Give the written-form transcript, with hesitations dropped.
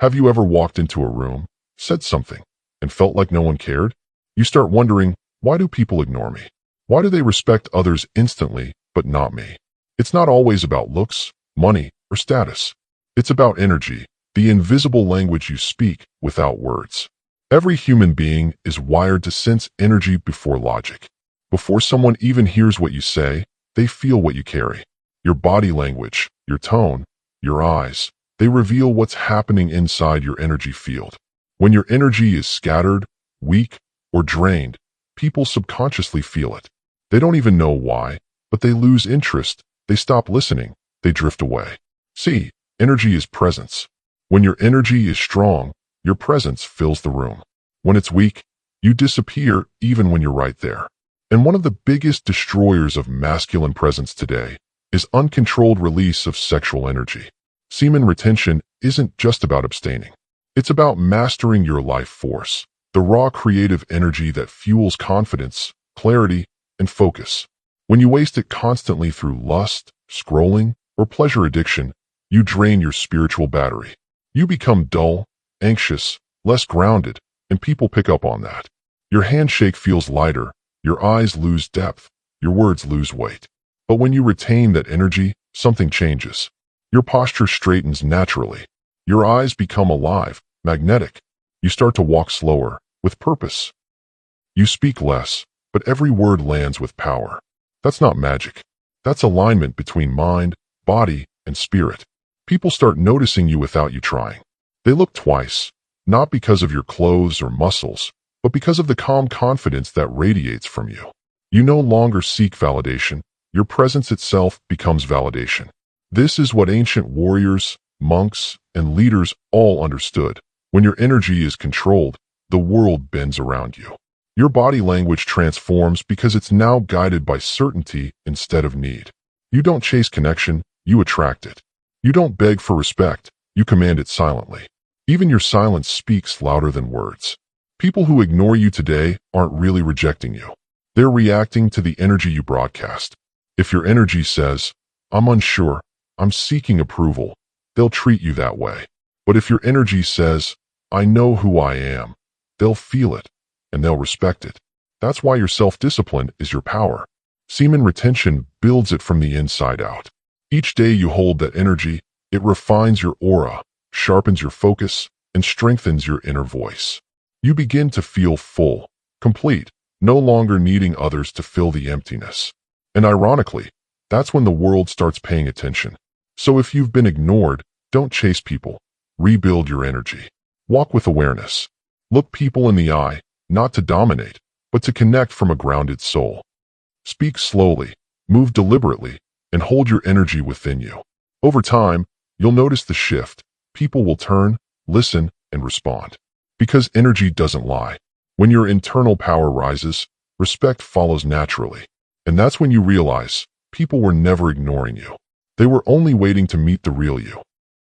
Have you ever walked into a room, said something, and felt like no one cared? You start wondering, why do people ignore me? Why do they respect others instantly, but not me? It's not always about looks, money, or status. It's about energy, the invisible language you speak without words. Every human being is wired to sense energy before logic. Before someone even hears what you say, they feel what you carry. Your body language, your tone, your eyes, they reveal what's happening inside your energy field. When your energy is scattered, weak, or drained, people subconsciously feel it. They don't even know why, but they lose interest, they stop listening, they drift away. See, energy is presence. When your energy is strong, your presence fills the room. When it's weak, you disappear even when you're right there. And one of the biggest destroyers of masculine presence today is uncontrolled release of sexual energy. Semen retention isn't just about abstaining. It's about mastering your life force, the raw creative energy that fuels confidence, clarity, and focus. When you waste it constantly through lust, scrolling, or pleasure addiction, you drain your spiritual battery. You become dull, anxious, less grounded, and people pick up on that. Your handshake feels lighter, your eyes lose depth, your words lose weight. But when you retain that energy, something changes. Your posture straightens naturally. Your eyes become alive, magnetic. You start to walk slower, with purpose. You speak less, but every word lands with power. That's not magic. That's alignment between mind, body, and spirit. People start noticing you without you trying. They look twice, not because of your clothes or muscles, but because of the calm confidence that radiates from you. You no longer seek validation. Your presence itself becomes validation. This is what ancient warriors, monks, and leaders all understood. When your energy is controlled, the world bends around you. Your body language transforms because it's now guided by certainty instead of need. You don't chase connection, you attract it. You don't beg for respect, you command it silently. Even your silence speaks louder than words. People who ignore you today aren't really rejecting you. They're reacting to the energy you broadcast. If your energy says, "I'm unsure, I'm seeking approval," they'll treat you that way. But if your energy says, "I know who I am," they'll feel it, and they'll respect it. That's why your self-discipline is your power. Semen retention builds it from the inside out. Each day you hold that energy, it refines your aura, sharpens your focus, and strengthens your inner voice. You begin to feel full, complete, no longer needing others to fill the emptiness. And ironically, that's when the world starts paying attention. So if you've been ignored, don't chase people. Rebuild your energy. Walk with awareness. Look people in the eye, not to dominate, but to connect from a grounded soul. Speak slowly, move deliberately, and hold your energy within you. Over time, you'll notice the shift. People will turn, listen, and respond. Because energy doesn't lie. When your internal power rises, respect follows naturally. And that's when you realize, people were never ignoring you. They were only waiting to meet the real you.